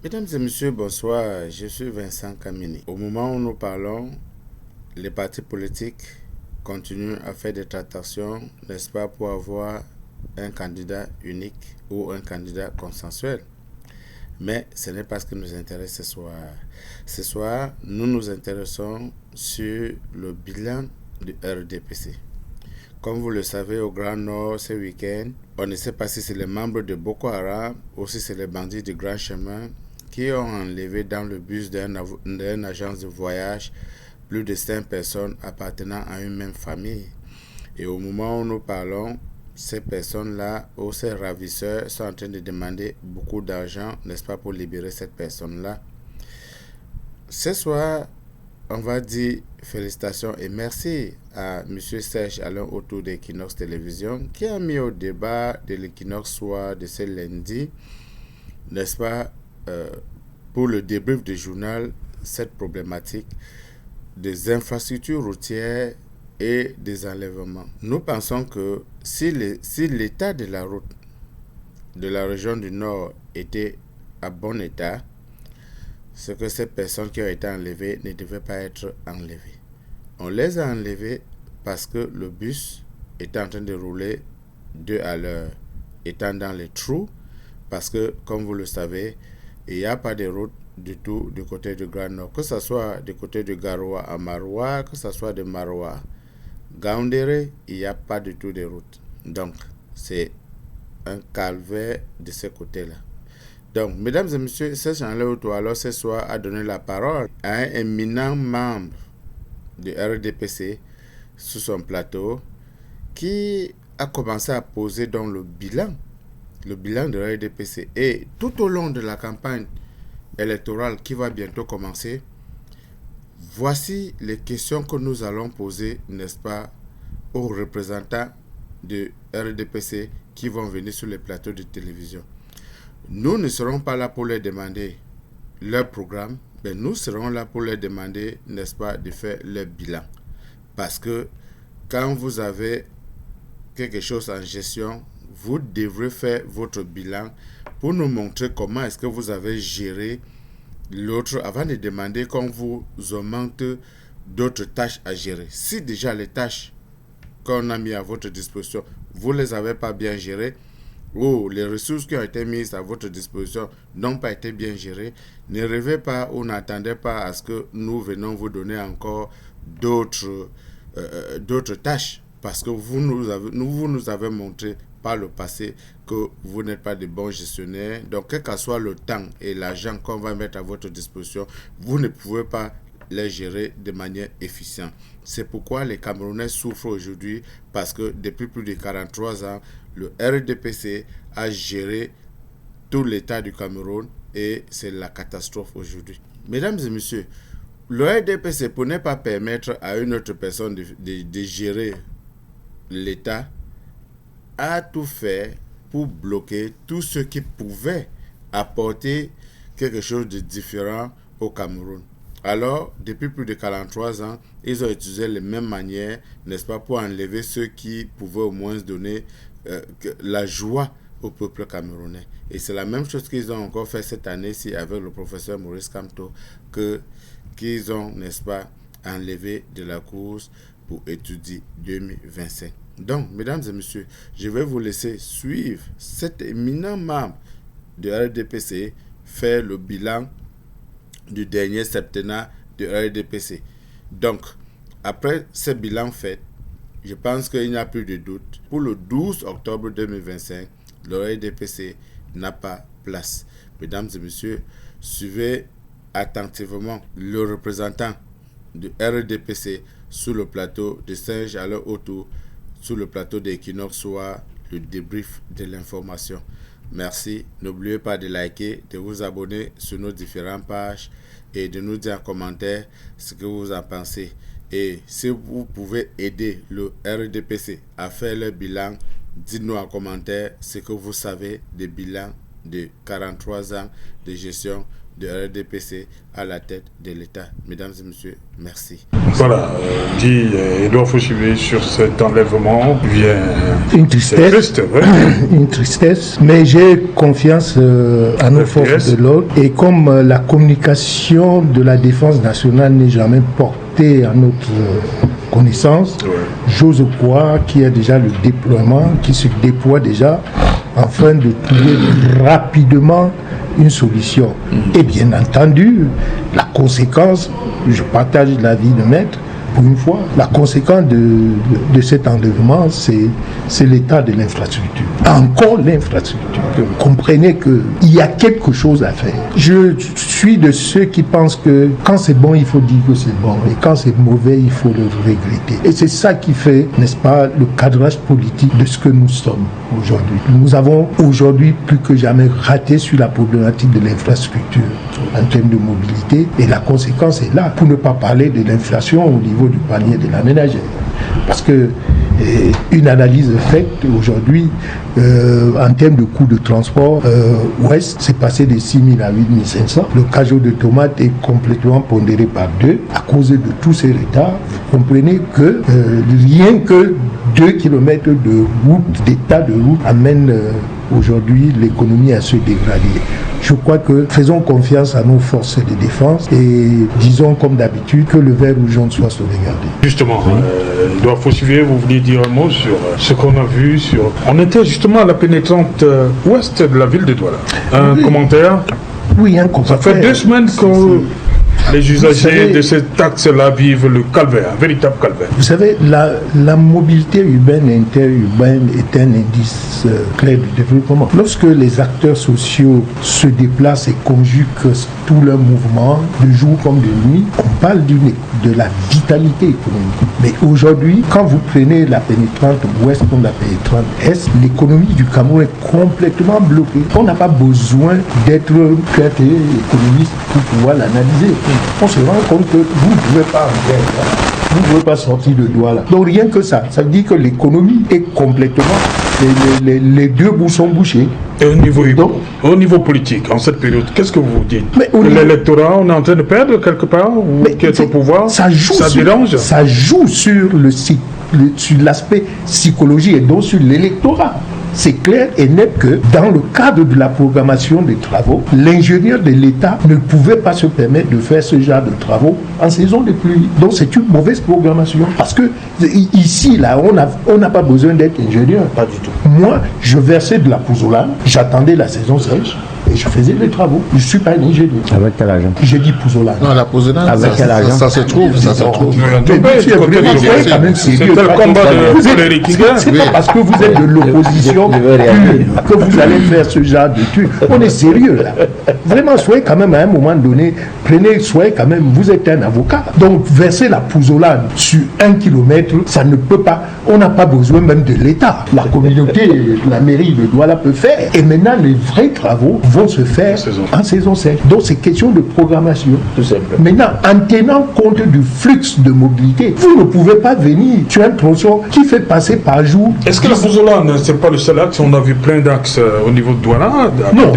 Mesdames et messieurs, bonsoir. Je suis Vincent Kamini. Au moment où nous parlons, les partis politiques continuent à faire des tractations, n'est-ce pas, pour avoir un candidat unique ou un candidat consensuel. Mais ce n'est pas ce qui nous intéresse ce soir. Ce soir, nous nous intéressons sur le bilan du RDPC. Comme vous le savez, au Grand Nord, ce week-end, on ne sait pas si c'est les membres de Boko Haram ou si c'est les bandits du Grand Chemin qui ont enlevé dans le bus d'une agence de voyage plus de 5 personnes appartenant à une même famille. Et au moment où nous parlons, ces personnes-là ou ces ravisseurs sont en train de demander beaucoup d'argent, n'est-ce pas, pour libérer cette personne-là. Ce soir, on va dire félicitations et merci à M. Serge Alain autour d'Equinox Télévision qui a mis au débat de l'Equinox soir de ce lundi, n'est-ce pas, pour le débrief du journal, cette problématique des infrastructures routières et des enlèvements. Nous pensons que si l'état de la route de la région du Nord était à bon état, c'est que ces personnes qui ont été enlevées ne devaient pas être enlevées. On les a enlevées parce que le bus était en train de rouler 2 à l'heure, étant dans les trous, parce que, comme vous le savez, il n'y a pas de route du tout du côté du Grand Nord, que ce soit du côté de Garoua à Maroua, que ce soit de Maroua à Gaoundéré, il n'y a pas du tout de route. Donc, c'est un calvaire de ce côté-là. Donc, mesdames et messieurs, ce Jean-Léo alors ce soir a donné la parole à un éminent membre du RDPC sur son plateau qui a commencé à poser donc le bilan de RDPC. Et tout au long de la campagne électorale qui va bientôt commencer, voici les questions que nous allons poser, n'est-ce pas, aux représentants de RDPC qui vont venir sur les plateaux de télévision. Nous ne serons pas là pour leur demander leur programme, mais nous serons là pour leur demander, n'est-ce pas, de faire leur bilan. Parce que quand vous avez quelque chose en gestion, vous devrez faire votre bilan pour nous montrer comment est-ce que vous avez géré l'autre avant de demander qu'on vous augmente d'autres tâches à gérer. Si déjà les tâches qu'on a mis à votre disposition, vous ne les avez pas bien gérées, ou les ressources qui ont été mises à votre disposition n'ont pas été bien gérées, ne rêvez pas ou n'attendez pas à ce que nous venons vous donner encore d'autres tâches, parce que vous nous avez montré par le passé que vous n'êtes pas de bons gestionnaires. Donc, quel que soit le temps et l'argent qu'on va mettre à votre disposition, vous ne pouvez pas les gérer de manière efficiente. C'est pourquoi les Camerounais souffrent aujourd'hui, parce que depuis plus de 43 ans, le RDPC a géré tout l'état du Cameroun et c'est la catastrophe aujourd'hui. Mesdames et messieurs, le RDPC, pour ne pas permettre à une autre personne de gérer l'état, a tout fait pour bloquer tout ce qui pouvait apporter quelque chose de différent au Cameroun. Alors, depuis plus de 43 ans, ils ont utilisé les mêmes manières, n'est-ce pas, pour enlever ceux qui pouvaient au moins donner la joie au peuple camerounais. Et c'est la même chose qu'ils ont encore fait cette année-ci avec le professeur Maurice Kamto, qu'ils ont, n'est-ce pas, enlevé de la course pour étudier 2025. Donc, mesdames et messieurs, je vais vous laisser suivre cet éminent membre de RDPC faire le bilan du dernier septennat de RDPC. Donc, après ce bilan fait, je pense qu'il n'y a plus de doute. Pour le 12 octobre 2025, le RDPC n'a pas place. Mesdames et messieurs, suivez attentivement le représentant du RDPC sur le plateau de Saint-Jean-le-Autour, sur le plateau d'Equinox, soit le débrief de l'information. Merci. N'oubliez pas de liker, de vous abonner sur nos différentes pages et de nous dire en commentaire ce que vous en pensez. Et si vous pouvez aider le RDPC à faire le bilan, dites-nous en commentaire ce que vous savez des bilans de 43 ans de gestion de RDPC à la tête de l'État. Mesdames et messieurs, merci. Voilà, dit Edouard Fauchivé sur cet enlèvement vient une tristesse, triste, ouais. Une tristesse, mais j'ai confiance à nos forces de l'ordre, et comme la communication de la défense nationale n'est jamais portée à notre connaissance, j'ose croire qu'il y a déjà le déploiement qui se déploie déjà afin de trouver rapidement une solution. Et bien entendu, la conséquence, je partage l'avis de Maître, pour une fois, la conséquence de cet enlèvement, c'est l'état de l'infrastructure. Encore l'infrastructure. Comprenez qu'il y a quelque chose à faire. Je suis de ceux qui pensent que quand c'est bon, il faut dire que c'est bon. Et quand c'est mauvais, il faut le regretter. Et c'est ça qui fait, n'est-ce pas, le cadrage politique de ce que nous sommes aujourd'hui. Nous avons aujourd'hui plus que jamais raté sur la problématique de l'infrastructure en termes de mobilité. Et la conséquence est là, pour ne pas parler de l'inflation au niveau du panier de la ménagère. Parce que une analyse faite aujourd'hui en termes de coûts de transport, Ouest, c'est passé de 6 000 à 8 500. Le cajot de tomates est complètement pondéré par 2 à cause de tous ces retards. Vous comprenez que rien que 2 km de route, d'état de route, amène aujourd'hui l'économie à se dégrader. Je crois que faisons confiance à nos forces de défense et disons comme d'habitude que le verre ou jaune soit sauvegardé. Justement, Edouard Fauchivé, vous vouliez dire un mot sur ce qu'on a vu sur... On était justement à la pénétrante ouest de la ville de Douala. Un commentaire? Oui, un commentaire. Ça fait 2 semaines que les usagers de cet axe-là vivent le calvaire, un véritable calvaire. Vous savez, la mobilité urbaine et interurbaine est un indice clair du développement. Lorsque les acteurs sociaux se déplacent et conjuguent tous leurs mouvements, de jour comme de nuit, on parle de la vitalité économique. Mais aujourd'hui, quand vous prenez la pénétrante ouest comme la pénétrante est, l'économie du Cameroun est complètement bloquée. On n'a pas besoin d'être économiste pour pouvoir l'analyser. On se rend compte que vous ne pouvez pas en faire. Vous ne pouvez pas sortir de Douala. Donc rien que ça veut dire que l'économie est complètement... Les deux bouts sont bouchés. Et au niveau politique, en cette période, qu'est-ce que vous dites? L'électorat, on est en train de perdre quelque part, ou qui est au pouvoir? Ça dérange? Ça joue sur l'aspect psychologique et donc sur l'électorat. C'est clair et net que dans le cadre de la programmation des travaux, l'ingénieur de l'État ne pouvait pas se permettre de faire ce genre de travaux en saison de pluie. Donc c'est une mauvaise programmation. Parce que ici, là, on n'a pas besoin d'être ingénieur. Pas du tout. Moi, je versais de la pouzzolane, j'attendais la saison sèche et je faisais les travaux. Je ne suis pas un ingénieur. Avec quel argent? J'ai dit pouzzolane. Non, la pouzzolane, avec quel argent? Ça se trouve. C'est le combat de Frédéric Higa. C'est pas parce que vous êtes de l'opposition que vous allez faire ce genre de truc. On est sérieux là. Vraiment, soyez quand même à un moment donné, soyez quand même, vous êtes un avocat. Donc verser la pouzzolane sur 1 kilomètre, ça ne peut pas, on n'a pas besoin même de l'État. La communauté, la mairie de Douala peut faire. Et maintenant, les vrais travaux vont se faire en saison sèche. Donc c'est question de programmation. Tout simplement. Maintenant, en tenant compte du flux de mobilité, vous ne pouvez pas venir sur un tronçon qui fait passer par jour. Est-ce que la pouzzolane, c'est pas le seul axe? On a vu plein d'axes au niveau de Douala. Non,